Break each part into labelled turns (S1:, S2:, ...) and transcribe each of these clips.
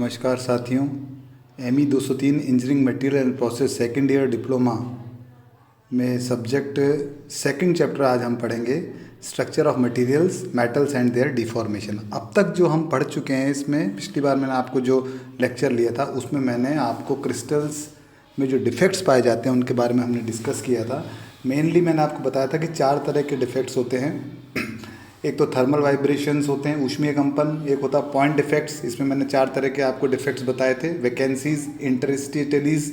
S1: नमस्कार साथियों। ME 203 engineering material and process second year diploma में सब्जेक्ट सेकंड चैप्टर आज हम पढ़ेंगे, structure of materials, metals and their deformation. अब तक जो हम पढ़ चुके हैं इसमें, पिछली बार मैंने आपको जो लेक्चर लिया था उसमें मैंने आपको क्रिस्टल्स में जो डिफेक्ट्स पाए जाते हैं उनके बारे में हमने डिस्कस किया था। मेनली मैंने आपको बताया था कि 4 तरह के डिफेक्ट्स होते हैं। एक तो थर्मल वाइब्रेशंस होते हैं, ऊष्मीय कंपन। एक होता है पॉइंट डिफेक्ट्स, इसमें मैंने 4 तरह के आपको डिफेक्ट्स बताए थे, वैकेंसीज, इंटरस्टिशलिटीज,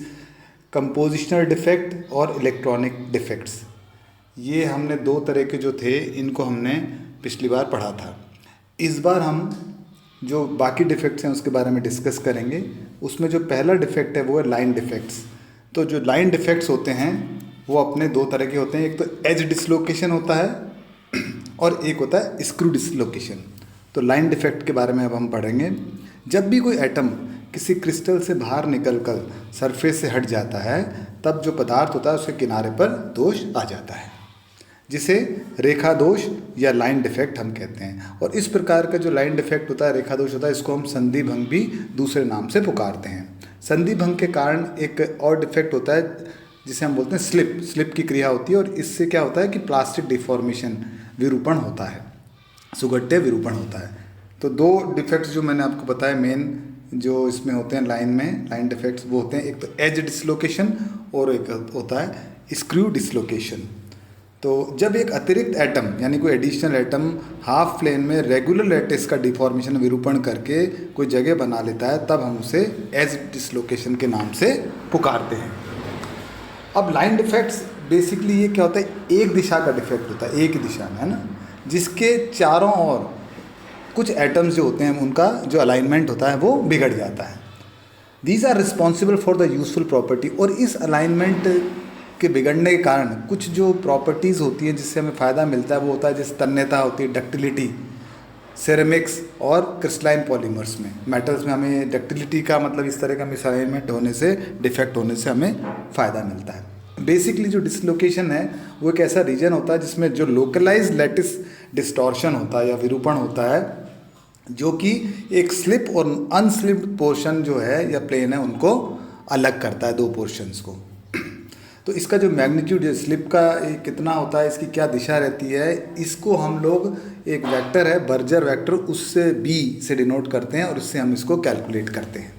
S1: कंपोजिशनल डिफेक्ट और इलेक्ट्रॉनिक डिफेक्ट्स। ये हमने 2 तरह के जो थे इनको हमने पिछली बार पढ़ा था। इस बार हम जो बाकी डिफेक्ट्स हैं उसके बारे में डिस्कस करेंगे। उसमें जो पहला डिफेक्ट है वो है लाइन डिफेक्ट्स। तो जो लाइन डिफेक्ट्स होते हैं वो अपने 2 तरह के होते हैं। एक तो एज डिसलोकेशन होता है और एक होता है स्क्रू डिसलोकेशन। तो लाइन डिफेक्ट के बारे में अब हम पढ़ेंगे। जब भी कोई एटम किसी क्रिस्टल से बाहर निकलकर सरफेस से हट जाता है तब जो पदार्थ होता है उसके किनारे पर दोष आ जाता है, जिसे रेखा दोष या लाइन डिफेक्ट हम कहते हैं। और इस प्रकार का जो लाइन डिफेक्ट होता है, रेखा दोष होता है, इसको हम संधि भंग भी दूसरे नाम से पुकारते हैं। संधि भंग के कारण एक और डिफेक्ट होता है जिसे हम बोलते हैं स्लिप। स्लिप की क्रिया होती है और इससे क्या होता है कि प्लास्टिक डिफॉर्मेशन, विरूपण होता है, सुगठ्य विरूपण होता है। तो 2 डिफेक्ट्स जो मैंने आपको बताया मेन जो इसमें होते हैं लाइन में, लाइन डिफेक्ट्स, वो होते हैं एक तो एज डिसलोकेशन और एक होता है स्क्रू डिसलोकेशन। तो जब एक अतिरिक्त एटम यानी कोई एडिशनल एटम हाफ प्लेन में रेगुलर लैटिस का डिफॉर्मेशन, विरूपण करके कोई जगह बना लेता है तब हम उसे एज डिसलोकेशन के नाम से पुकारते हैं। अब लाइन डिफेक्ट्स बेसिकली ये क्या होता है, एक दिशा का डिफेक्ट होता है, एक ही दिशा में, है ना, जिसके चारों ओर कुछ एटम्स जो होते हैं उनका जो अलाइनमेंट होता है वो बिगड़ जाता है। These are responsible for the useful property. और इस अलाइनमेंट के बिगड़ने के कारण कुछ जो प्रॉपर्टीज़ होती हैं जिससे हमें फ़ायदा मिलता है वो होता है जैसे तन्यता होती है, डक्टिलिटी, सेरेमिक्स और क्रिस्टलाइन पॉलीमर्स में। मेटल्स में हमें डक्टिलिटी का मतलब इस तरह का मिसअलाइनमेंट होने से, डिफेक्ट होने से हमें फ़ायदा मिलता है। बेसिकली जो डिसलोकेशन है वो एक ऐसा रीजन होता है जिसमें जो लोकलाइज लैटिस डिस्टॉर्शन होता है या विरूपण होता है, जो कि एक स्लिप और अनस्लिप्ड पोर्शन जो है या प्लेन है उनको अलग करता है, 2 पोर्शंस को। तो इसका जो मैग्नीट्यूड है स्लिप का कितना होता है, इसकी क्या दिशा रहती है, इसको हम लोग एक वेक्टर है बर्जर वेक्टर, उससे बी से डिनोट करते हैं और उससे हम इसको कैलकुलेट करते हैं।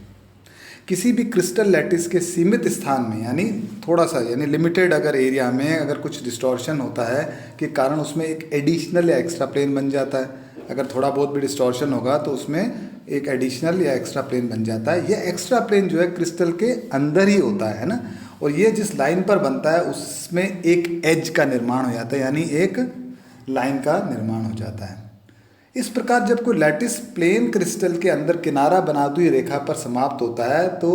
S1: किसी भी क्रिस्टल लैटिस के सीमित स्थान में यानी थोड़ा सा यानी लिमिटेड अगर एरिया में अगर कुछ डिस्टॉर्शन होता है के कारण उसमें एक एडिशनल या एक्स्ट्रा प्लेन बन जाता है। अगर थोड़ा बहुत भी डिस्टॉर्शन होगा तो उसमें एक एडिशनल या एक्स्ट्रा प्लेन बन जाता है। यह एक्स्ट्रा प्लेन जो है क्रिस्टल के अंदर ही होता है ना, और ये जिस लाइन पर बनता है उसमें एक एज का निर्माण हो जाता है, यानी एक लाइन का निर्माण हो जाता है। इस प्रकार जब कोई लैटिस प्लेन क्रिस्टल के अंदर किनारा बनाती हुई रेखा पर समाप्त होता है तो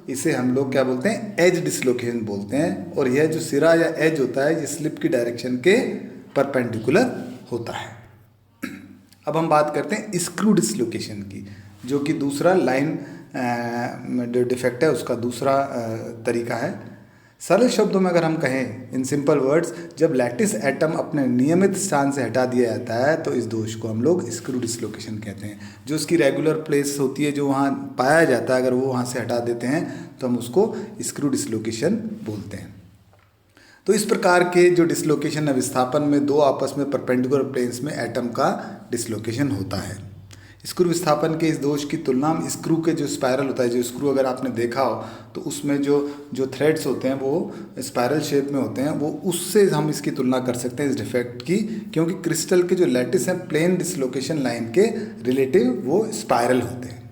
S1: इसे हम लोग क्या बोलते हैं, एज डिसलोकेशन बोलते हैं। और यह जो सिरा या एज होता है ये स्लिप की डायरेक्शन के परपेंडिकुलर होता है। अब हम बात करते हैं स्क्रू डिसलोकेशन की, जो कि दूसरा लाइन जो डिफेक्ट है उसका दूसरा तरीका है। सरल शब्दों में अगर हम कहें, इन सिंपल वर्ड्स, जब लैटिस एटम अपने नियमित स्थान से हटा दिया जाता है तो इस दोष को हम लोग स्क्रू डिसलोकेशन कहते हैं। जो उसकी रेगुलर प्लेस होती है, जो वहाँ पाया जाता है, अगर वो वहाँ से हटा देते हैं तो हम उसको स्क्रू डिसलोकेशन बोलते हैं। तो इस प्रकार के जो डिसलोकेशन है, विस्थापन में 2 आपस में परपेंडिकुलर प्लेन्स में एटम का डिसलोकेशन होता है। स्क्रू विस्थापन के इस दोष की तुलना में स्क्रू के जो स्पायरल होता है, जो स्क्रू अगर आपने देखा हो तो उसमें जो थ्रेड्स होते हैं वो स्पायरल शेप में होते हैं, वो उससे हम इसकी तुलना कर सकते हैं इस डिफेक्ट की, क्योंकि क्रिस्टल के जो लैटिस हैं प्लेन डिसलोकेशन लाइन के रिलेटिव वो स्पायरल होते हैं।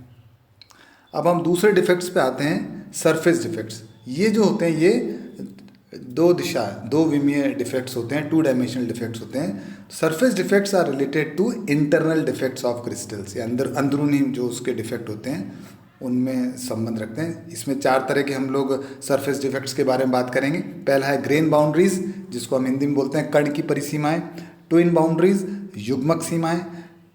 S1: अब हम दूसरे डिफेक्ट्स पे आते हैं, सरफेस डिफेक्ट्स। ये जो होते हैं ये 2 विमीय डिफेक्ट्स होते हैं, 2 डायमेंशनल डिफेक्ट्स होते हैं। Surface defects are related to internal defects of crystals, या अंदरूनी जो उसके डिफेक्ट होते हैं उनमें संबंध रखते हैं। इसमें 4 तरह के हम लोग सरफेस डिफेक्ट्स के बारे में बात करेंगे। पहला है ग्रेन बाउंड्रीज, जिसको हम हिंदी में बोलते हैं कण की परिसीमाएं, ट्विन बाउंड्रीज, युग्मक सीमाएं,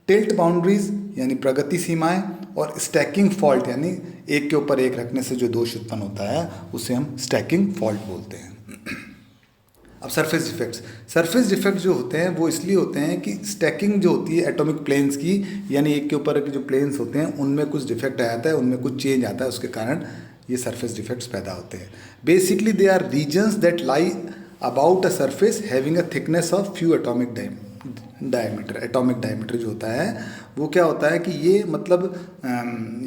S1: टिल्ट बाउंड्रीज यानी प्रगति सीमाएं, और स्टैकिंग फॉल्ट यानी एक के ऊपर एक रखने से जो दोष उत्पन्न होता है उसे हम स्टैकिंग फॉल्ट बोलते हैं। अब सरफेस डिफेक्ट्स जो होते हैं वो इसलिए होते हैं कि स्टैकिंग जो होती है एटॉमिक प्लेन्स की, यानी एक के ऊपर के जो प्लेन्स होते हैं उनमें कुछ डिफेक्ट आ जाता है, उनमें कुछ चेंज आता है, उसके कारण ये सरफेस डिफेक्ट्स पैदा होते हैं। Basically they are regions that lie about a surface having a thickness of few atomic diameter. Atomic diameter जो होता है वो क्या होता है कि ये मतलब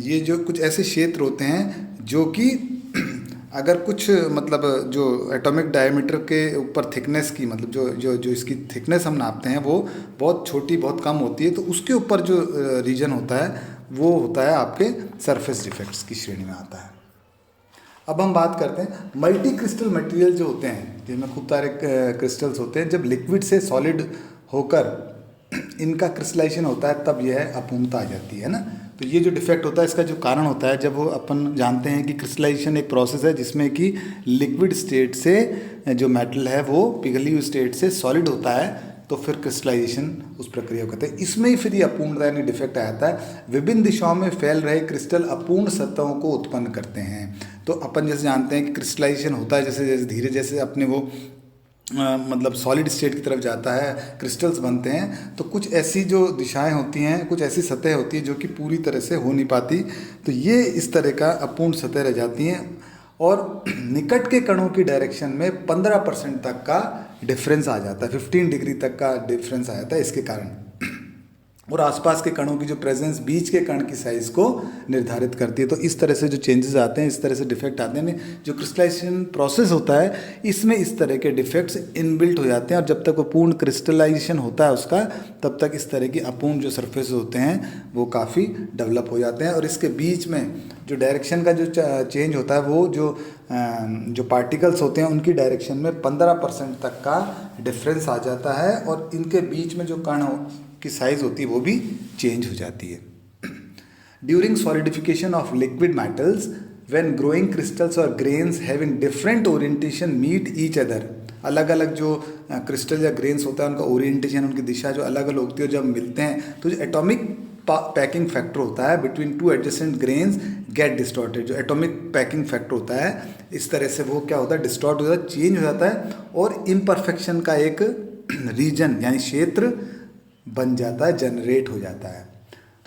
S1: ये जो कुछ ऐसे क्षेत्र होते हैं जो कि अगर कुछ मतलब जो एटॉमिक डायमीटर के ऊपर थिकनेस की मतलब जो जो जो इसकी थिकनेस हम नापते हैं वो बहुत छोटी बहुत कम होती है, तो उसके ऊपर जो रीजन होता है वो होता है आपके सरफेस डिफेक्ट्स की श्रेणी में आता है। अब हम बात करते हैं मल्टी क्रिस्टल मटेरियल जो होते हैं, जिनमें खूब सारे क्रिस्टल्स होते हैं, जब लिक्विड से सॉलिड होकर इनका क्रिस्टलाइजेशन होता है तब यह अपूर्णता आ जाती है ना। तो ये जो डिफेक्ट होता है इसका जो कारण होता है, जब वो अपन जानते हैं कि क्रिस्टलाइजेशन एक प्रोसेस है जिसमें कि लिक्विड स्टेट से जो मेटल है वो पिघली हुई स्टेट से सॉलिड होता है, तो फिर क्रिस्टलाइजेशन उस प्रक्रिया को कहते हैं। इसमें ही फिर ये अपूर्णता यानी डिफेक्ट आ जाता है। विभिन्न दिशाओं में फैल रहे क्रिस्टल अपूर्ण सतहों को उत्पन्न करते हैं। तो अपन जैसे जानते हैं कि क्रिस्टलाइजेशन होता है जैसे जैसे धीरे जैसे अपने वो मतलब सॉलिड स्टेट की तरफ जाता है, क्रिस्टल्स बनते हैं, तो कुछ ऐसी जो दिशाएं होती हैं, कुछ ऐसी सतह होती है जो कि पूरी तरह से हो नहीं पाती, तो ये इस तरह का अपूर्ण सतह रह जाती हैं। और निकट के कणों की डायरेक्शन में 15% तक का डिफरेंस आ जाता है, 15 डिग्री तक का डिफरेंस आ जाता है इसके कारण। और आसपास के कणों की जो प्रेजेंस बीच के कण की साइज़ को निर्धारित करती है। तो इस तरह से जो चेंजेस आते हैं, इस तरह से डिफेक्ट आते हैं, जो क्रिस्टलाइजेशन प्रोसेस होता है इसमें इस तरह के डिफेक्ट्स इनबिल्ट हो जाते हैं। और जब तक वो पूर्ण क्रिस्टलाइजेशन होता है उसका, तब तक इस तरह की अपूर्ण जो सरफेस होते हैं वो काफ़ी डेवलप हो जाते हैं। और इसके बीच में जो डायरेक्शन का जो चेंज होता है वो जो पार्टिकल्स होते हैं उनकी डायरेक्शन में 15% तक का डिफरेंस आ जाता है। और इनके बीच में जो कण की साइज होती है वो भी चेंज हो जाती है। During solidification of liquid metals when growing crystals और grains having different orientation meet each other, अलग अलग जो क्रिस्टल या ग्रेन्स होता है उनका ओरिएंटेशन, उनकी दिशा जो अलग अलग होती है, जब मिलते हैं तो जो एटॉमिक पैकिंग फैक्टर होता है between two adjacent grains get distorted. जो एटॉमिक पैकिंग फैक्टर होता है इस तरह से वो क्या होता है, डिस्टॉर्ट हो जाता है, चेंज हो जाता है, और इम्परफेक्शन का एक रीजन यानी क्षेत्र बन जाता है, जनरेट हो जाता है।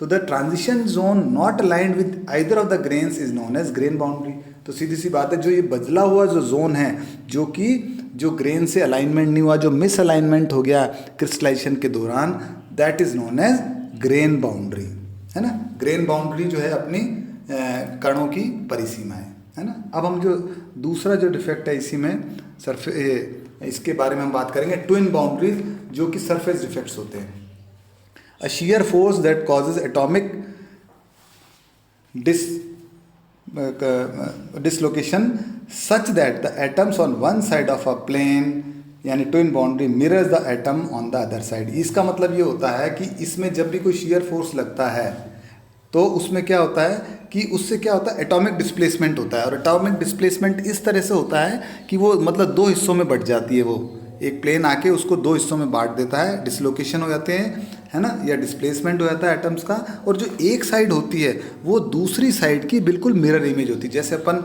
S1: तो the transition zone not aligned with either of the grains is known as grain boundary. तो सीधी सी बात है, जो ये बदला हुआ जो जोन है जो कि जो ग्रेन से अलाइनमेंट नहीं हुआ, जो मिस अलाइनमेंट हो गया क्रिस्टलाइजेशन के दौरान, that is known as grain boundary, है ना। ग्रेन बाउंड्री जो है अपनी कणों की परिसीमा है ना। अब हम जो दूसरा जो डिफेक्ट है इसी में इसके बारे में हम बात करेंगे, ट्विन बाउंड्रीज, जो कि सरफेस डिफेक्ट्स होते हैं। A shear force that causes atomic dislocation such that the atoms on one side of a plane यानी twin boundary mirrors the atom on the other side। इसका मतलब ये होता है कि इसमें जब भी कोई shear force लगता है तो उसमें क्या होता है कि उससे क्या होता है, एटॉमिक डिस्प्लेसमेंट होता है। और एटॉमिक डिस्प्लेसमेंट इस तरह से होता है कि वो मतलब दो हिस्सों में बट जाती है, वो एक प्लेन आके उसको दो हिस्सों में बांट देता है, डिसलोकेशन हो जाते हैं, है ना, या डिस्प्लेसमेंट हो जाता है एटम्स का। और जो एक साइड होती है वो दूसरी साइड की बिल्कुल मिरर इमेज होती है। जैसे अपन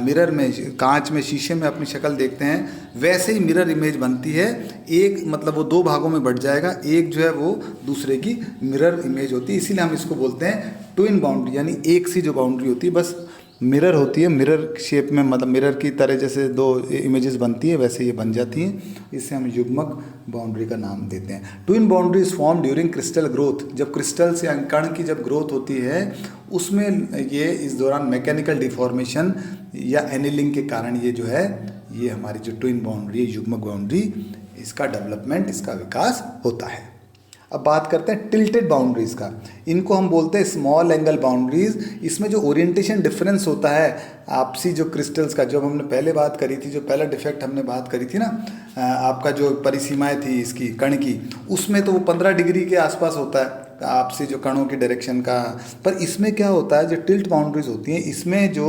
S1: मिरर में, कांच में, शीशे में अपनी शक्ल देखते हैं, वैसे ही मिरर इमेज बनती है। एक मतलब वो दो भागों में बट जाएगा, एक जो है वो दूसरे की मिरर इमेज होती है। इसीलिए हम इसको बोलते हैं ट्विन बाउंड्री, यानी एक सी जो बाउंड्री होती है बस मिरर होती है, मिरर शेप में, मतलब मिरर की तरह जैसे दो इमेजेस बनती है वैसे ये बन जाती हैं। इससे हम युग्मक बाउंड्री का नाम देते हैं। Twin boundary is form during crystal growth. जब क्रिस्टल्स या कण की जब ग्रोथ होती है उसमें ये इस दौरान मैकेनिकल डिफॉर्मेशन या एनिलिंग के कारण ये जो है ये हमारी जो ट्विन बाउंड्री, युग्मक बाउंड्री, इसका डेवलपमेंट, इसका विकास होता है। अब बात करते हैं टिल्टेड बाउंड्रीज़ का। इनको हम बोलते हैं स्मॉल एंगल बाउंड्रीज़। इसमें जो ओरिएंटेशन डिफरेंस होता है आपसी जो क्रिस्टल्स का, जब हमने पहले बात करी थी, जो पहला डिफेक्ट हमने बात करी थी ना, आपका जो परिसीमाएं थी इसकी कण की, उसमें तो वो 15 डिग्री के आसपास होता है आपसी जो कणों की डायरेक्शन का। पर इसमें क्या होता है, जो टिल्ट बाउंड्रीज होती हैं इसमें जो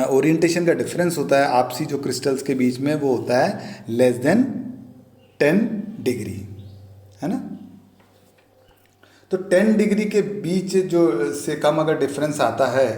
S1: ओरिएंटेशन का डिफरेंस होता है आपसी जो क्रिस्टल्स के बीच में, वो होता है लेस देन 10 डिग्री, है ना। तो 10 डिग्री के बीच जो से कम अगर डिफरेंस आता है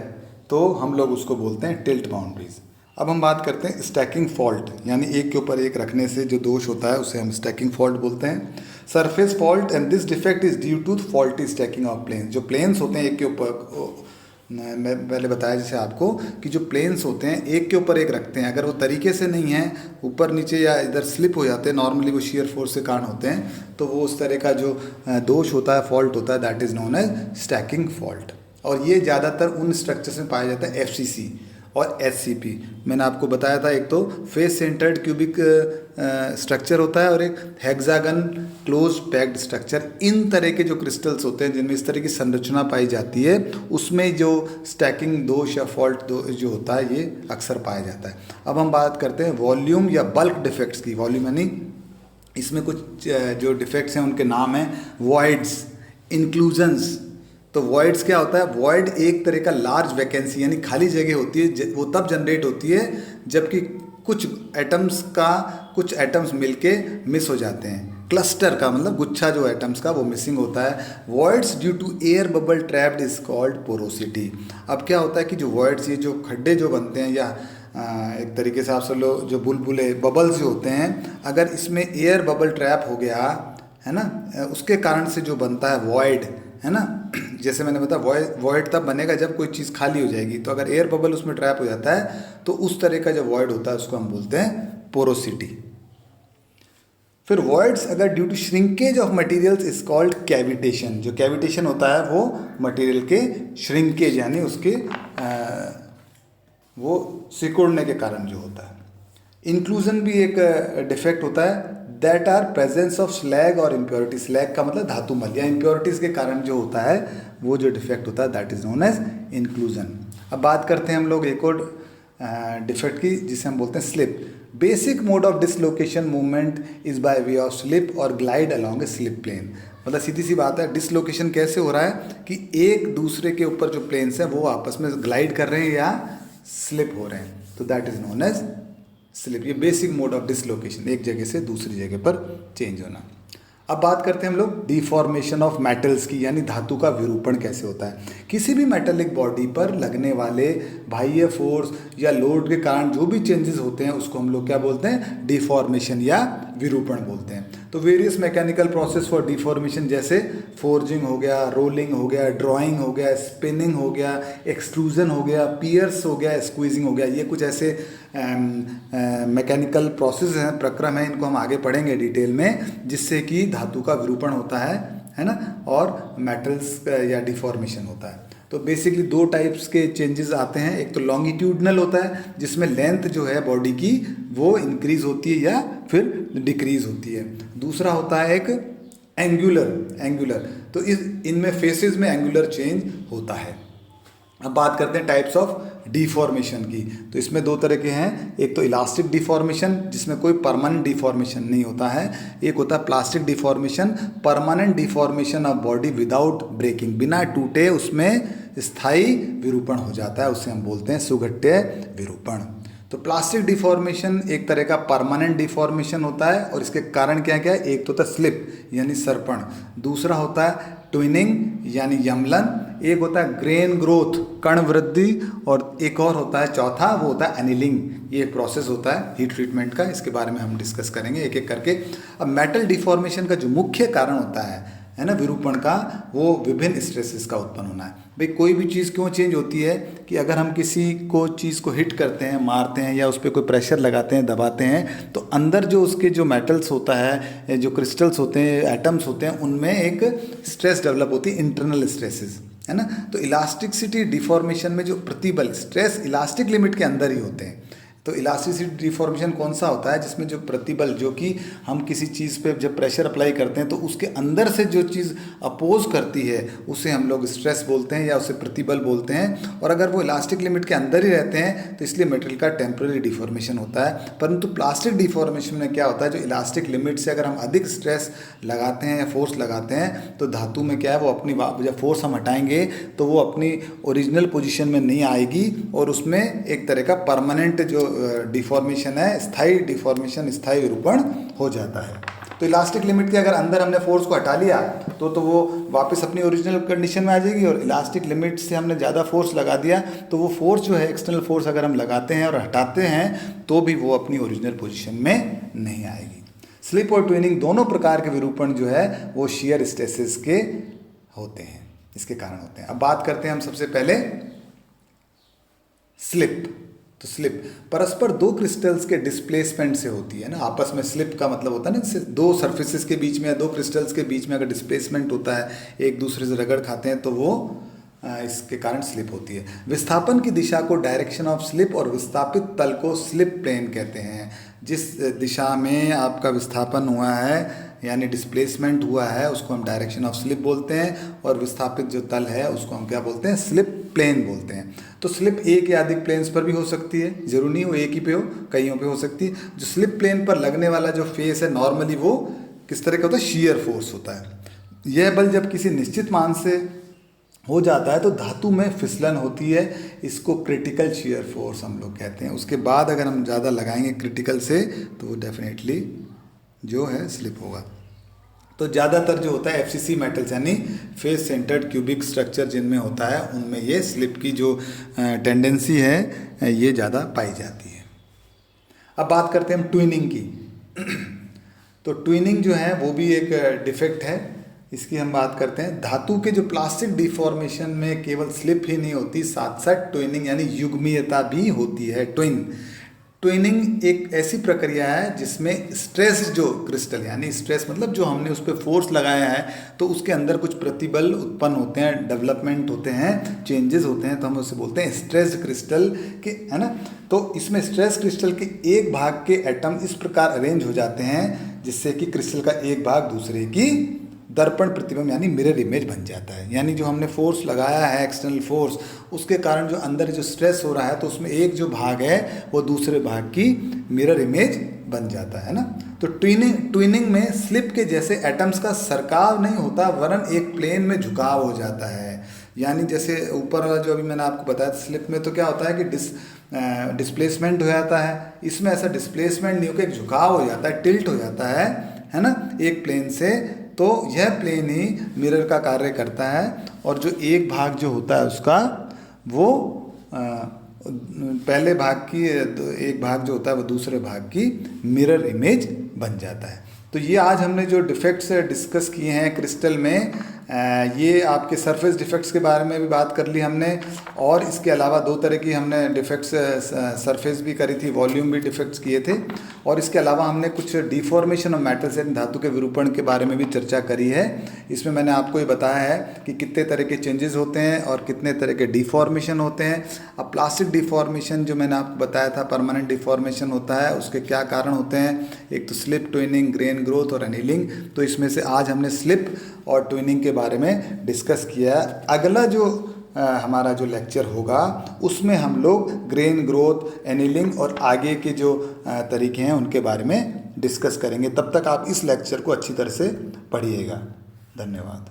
S1: तो हम लोग उसको बोलते हैं टिल्ट बाउंड्रीज। अब हम बात करते हैं स्टैकिंग फॉल्ट, यानी एक के ऊपर एक रखने से जो दोष होता है उसे हम स्टैकिंग फॉल्ट बोलते हैं। Surface fault and this defect is due to faulty stacking of planes. जो प्लेन्स होते हैं एक के ऊपर, मैं पहले बताया जैसे आपको कि जो प्लेन्स होते हैं एक के ऊपर एक रखते हैं, अगर वो तरीके से नहीं है, ऊपर नीचे या इधर स्लिप हो जाते हैं, नॉर्मली वो शेयर फोर्स के कारण होते हैं, तो वो उस तरह का जो दोष होता है, फॉल्ट होता है, that is known as stacking fault. और ये ज़्यादातर उन स्ट्रक्चर्स में पाया जाता है एफसीसी और एससीपी। मैंने आपको बताया था एक तो फेस सेंटर्ड क्यूबिक स्ट्रक्चर होता है और एक हेक्सागन क्लोज पैक्ड स्ट्रक्चर। इन तरह के जो क्रिस्टल्स होते हैं जिनमें इस तरह की संरचना पाई जाती है, उसमें जो स्टैकिंग दोष या फॉल्ट जो होता है ये अक्सर पाया जाता है। अब हम बात करते हैं वॉल्यूम या बल्क डिफेक्ट्स की। वॉल्यूम यानी इसमें कुछ जो डिफेक्ट्स हैं उनके नाम हैं वॉइड्स, इंक्लूजन्स। तो वॉइड्स क्या होता है? वॉइड एक तरह का लार्ज वैकेंसी यानी खाली जगह होती है, वो तब जनरेट होती है जबकि कुछ एटम्स मिलके मिस हो जाते हैं। क्लस्टर का मतलब गुच्छा जो एटम्स का वो मिसिंग होता है। Voids due to air bubble trapped is called porosity. अब क्या होता है कि जो वॉइड्स, ये जो खड्डे जो बनते हैं या एक तरीके से आप सब लोग जो बुलबुले बबल्स जो होते हैं, अगर इसमें एयर बबल ट्रैप हो गया है ना, उसके कारण से जो बनता है वॉइड, है ना, जैसे मैंने बताया वॉइड तब बनेगा जब कोई चीज़ खाली हो जाएगी। तो अगर एयर बबल उसमें ट्रैप हो जाता है तो उस तरह का जो वॉइड होता है उसको हम बोलते हैं पोरोसिटी। फिर वॉइड्स अगर due to shrinkage of materials is called cavitation. जो कैविटेशन होता है वो मटेरियल के श्रिंकेज यानी उसके वो सिकुड़ने के कारण जो होता है। इंक्लूजन भी एक डिफेक्ट होता है, that are presence of slag और इम्प्योरिटी। स्लैग का मतलब धातु मल या इम्प्योरिटीज़ के कारण जो होता है वो जो डिफेक्ट होता है that is known as inclusion. अब बात करते हैं हम लोग एक और डिफेक्ट की जिसे हम बोलते हैं slip. Basic mode of dislocation movement is by way of slip और glide along a slip plane. मतलब सीधी सी बात है, डिसलोकेशन कैसे हो रहा है कि एक दूसरे के ऊपर जो प्लेन्स हैं वो आपस में ग्लाइड कर रहे हैं या स्लिप हो रहे हैं, तो that is known as slip. ये बेसिक मोड ऑफ डिसलोकेशन, एक जगह से दूसरी जगह पर चेंज होना। अब बात करते हैं हम लोग डिफॉर्मेशन ऑफ मेटल्स की, यानी धातु का विरूपण कैसे होता है। किसी भी मेटेलिक बॉडी पर लगने वाले बाह्य फोर्स या लोड के कारण जो भी चेंजेस होते हैं उसको हम लोग क्या बोलते हैं? डिफॉर्मेशन या विरूपण बोलते हैं। तो various mechanical process for deformation जैसे फोर्जिंग हो गया, रोलिंग हो गया, ड्राइंग हो गया, स्पिनिंग हो गया, एक्सट्रूजन हो गया, पियर्स हो गया, स्क्वीजिंग हो गया, ये कुछ ऐसे मैकेनिकल प्रोसेस हैं, प्रक्रम हैं, इनको हम आगे पढ़ेंगे डिटेल में, जिससे कि धातु का विरूपण होता है ना, और मेटल्स या डिफॉर्मेशन होता है। तो बेसिकली दो टाइप्स के चेंजेस आते हैं। एक तो लॉन्गिट्यूडनल होता है जिसमें लेंथ जो है बॉडी की वो इंक्रीज होती है या फिर डिक्रीज होती है। दूसरा होता है एक एंगुलर, तो इनमें फेसेस में एंगुलर चेंज होता है। अब बात करते हैं टाइप्स ऑफ डिफॉर्मेशन की। तो इसमें दो तरह के हैं, एक तो इलास्टिक डिफॉर्मेशन जिसमें कोई परमानेंट डिफॉर्मेशन नहीं होता है, एक होता है plastic deformation, permanent deformation of body without breaking, बिना टूटे उसमें स्थायी विरूपण हो जाता है, उसे हम बोलते हैं सुघट्य विरूपण। तो प्लास्टिक डिफॉर्मेशन एक तरह का परमानेंट डिफॉर्मेशन होता है और इसके कारण क्या क्या है? एक तो होता है स्लिप यानी सर्पण, दूसरा होता है ट्विनिंग यानी यमलन, एक होता है ग्रेन ग्रोथ कण वृद्धि, और एक और होता है चौथा, वो होता है एनिलिंग। ये एक प्रोसेस होता है हीट ट्रीटमेंट का, इसके बारे में हम डिस्कस करेंगे एक एक करके। अब मेटल डिफॉर्मेशन का जो मुख्य कारण होता है ना विरूपण का, वो विभिन्न स्ट्रेसेस का उत्पन्न होना है। भाई कोई भी चीज़ क्यों चेंज होती है कि अगर हम किसी को चीज़ को हिट करते हैं, मारते हैं या उस पर कोई प्रेशर लगाते हैं, दबाते हैं, तो अंदर जो उसके जो मेटल्स होता है, जो क्रिस्टल्स होते हैं, एटम्स होते हैं, उनमें एक स्ट्रेस डेवलप होती है, इंटरनल स्ट्रेसेस, है ना। तो इलास्टिसिटी डिफॉर्मेशन में जो प्रतिबल, स्ट्रेस इलास्टिक लिमिट के अंदर ही होते हैं। तो इलास्टिसिटी डिफॉर्मेशन कौन सा होता है? जिसमें जो प्रतिबल, जो कि हम किसी चीज़ पे जब प्रेशर अप्लाई करते हैं तो उसके अंदर से जो चीज़ अपोज करती है उसे हम लोग स्ट्रेस बोलते हैं या उसे प्रतिबल बोलते हैं। और अगर वो इलास्टिक लिमिट के अंदर ही रहते हैं तो इसलिए मटेरियल का टेम्पररी डिफॉर्मेशन होता है। परंतु प्लास्टिक डिफॉर्मेशन में क्या होता है, जो इलास्टिक लिमिट से अगर हम अधिक स्ट्रेस लगाते हैं या फोर्स लगाते हैं तो धातु में क्या है, वो अपनी जब फोर्स हम हटाएंगे तो वो अपनी ओरिजिनल पोजीशन में नहीं आएगी और उसमें एक तरह का परमानेंट जो डिफॉर्मेशन है, स्थायी डिफॉर्मेशन, स्थायी विरूपण हो जाता है। तो इलास्टिक लिमिट के अगर अंदर हमने फोर्स को हटा लिया तो वो वापस अपनी ओरिजिनल कंडीशन में आ जाएगी, और इलास्टिक लिमिट से हमने ज़्यादा फोर्स लगा दिया तो वो फोर्स जो है एक्सटर्नल फोर्स अगर हम लगाते हैं और हटाते हैं तो भी वो अपनी ओरिजिनल पोजीशन में नहीं आएगी। स्लिप और ट्विनिंग दोनों प्रकार के विरूपण जो है वो शियर स्ट्रेसेस के होते हैं, इसके कारण होते हैं। अब बात करते हैं हम सबसे पहले स्लिप। तो स्लिप परस्पर दो क्रिस्टल्स के डिस्प्लेसमेंट से होती है ना, आपस में स्लिप का मतलब होता है ना, जैसे दो सरफेसेस के बीच में या दो क्रिस्टल्स के बीच में अगर डिस्प्लेसमेंट होता है, एक दूसरे से रगड़ खाते हैं, तो वो इसके कारण स्लिप होती है। विस्थापन की दिशा को डायरेक्शन ऑफ स्लिप और विस्थापित तल को स्लिप प्लेन कहते हैं। जिस दिशा में आपका विस्थापन हुआ है यानी डिस्प्लेसमेंट हुआ है उसको हम डायरेक्शन ऑफ स्लिप बोलते हैं, और विस्थापित जो तल है उसको हम क्या बोलते हैं, स्लिप प्लेन बोलते हैं। तो स्लिप एक या अधिक प्लेन्स पर भी हो सकती है, जरूरी नहीं वो एक ही पे हो, कईयों पे हो सकती है। जो स्लिप प्लेन पर लगने वाला जो फेस है नॉर्मली वो किस तरह का होता है, शियर फोर्स होता है। यह बल जब किसी निश्चित मान से हो जाता है तो धातु में फिसलन होती है, इसको क्रिटिकल शियर फोर्स हम लोग कहते हैं। उसके बाद अगर हम ज़्यादा लगाएंगे क्रिटिकल से तो वो डेफिनेटली जो है स्लिप होगा। तो ज़्यादातर जो होता है FCC मेटल्स यानी फेस सेंटर्ड क्यूबिक स्ट्रक्चर जिनमें होता है उनमें ये स्लिप की जो टेंडेंसी है ये ज़्यादा पाई जाती है। अब बात करते हैं हम ट्विनिंग की। तो ट्विनिंग जो है वो भी एक डिफेक्ट है, इसकी हम बात करते हैं। धातु के जो प्लास्टिक डिफॉर्मेशन में केवल स्लिप ही नहीं होती, साथ साथ ट्विनिंग यानी युग्मीयता भी होती है। ट्विनिंग एक ऐसी प्रक्रिया है जिसमें स्ट्रेस जो क्रिस्टल यानी स्ट्रेस मतलब जो हमने उस पर फोर्स लगाया है तो उसके अंदर कुछ प्रतिबल उत्पन्न होते हैं, डेवलपमेंट होते हैं, चेंजेस होते हैं, तो हम उसे बोलते हैं स्ट्रेस क्रिस्टल के, है ना। तो इसमें स्ट्रेस क्रिस्टल के एक भाग के एटम इस प्रकार अरेंज हो जाते हैं जिससे कि क्रिस्टल का एक भाग दूसरे की दर्पण प्रतिबिंब यानी मिरर इमेज बन जाता है। यानी जो हमने फोर्स लगाया है एक्सटर्नल फोर्स, उसके कारण जो अंदर जो स्ट्रेस हो रहा है तो उसमें एक जो भाग है वो दूसरे भाग की मिरर इमेज बन जाता है ना। तो ट्विनिंग में स्लिप के जैसे एटम्स का सरकाव नहीं होता वरन एक प्लेन में झुकाव हो जाता है। यानी जैसे ऊपर वाला जो अभी मैंने आपको बताया स्लिप में तो क्या होता है कि डिस्प्लेसमेंट हो जाता है, इसमें ऐसा डिस्प्लेसमेंट नहीं होकर एक झुकाव हो जाता है, टिल्ट हो जाता है ना, एक प्लेन से। तो यह प्लेन ही मिरर का कार्य करता है और जो एक भाग जो होता है उसका वो पहले भाग की एक भाग जो होता है वो दूसरे भाग की मिरर इमेज बन जाता है। तो ये आज हमने जो डिफेक्ट्स डिस्कस किए हैं क्रिस्टल में, ये आपके सरफेस डिफेक्ट्स के बारे में भी बात कर ली हमने, और इसके अलावा दो तरह की हमने डिफेक्ट्स सरफेस भी करी थी, वॉल्यूम भी डिफेक्ट्स किए थे, और इसके अलावा हमने कुछ डिफॉर्मेशन ऑफ मेटल्स यानी धातु के विरूपण के बारे में भी चर्चा करी है। इसमें मैंने आपको ये बताया है कि कितने तरह के चेंजेस होते हैं और कितने तरह के डिफॉर्मेशन होते हैं। अब प्लास्टिक डिफॉर्मेशन जो मैंने आपको बताया था परमानेंट डिफॉर्मेशन होता है, उसके क्या कारण होते हैं, एक तो स्लिप, ट्विनिंग, ग्रेन ग्रोथ और एनीलिंग। तो इसमें से आज हमने स्लिप और ट्विनिंग के बारे में डिस्कस किया। अगला जो हमारा जो लेक्चर होगा उसमें हम लोग ग्रेन ग्रोथ, एनीलिंग और आगे के जो तरीके हैं उनके बारे में डिस्कस करेंगे। तब तक आप इस लेक्चर को अच्छी तरह से पढ़िएगा। धन्यवाद।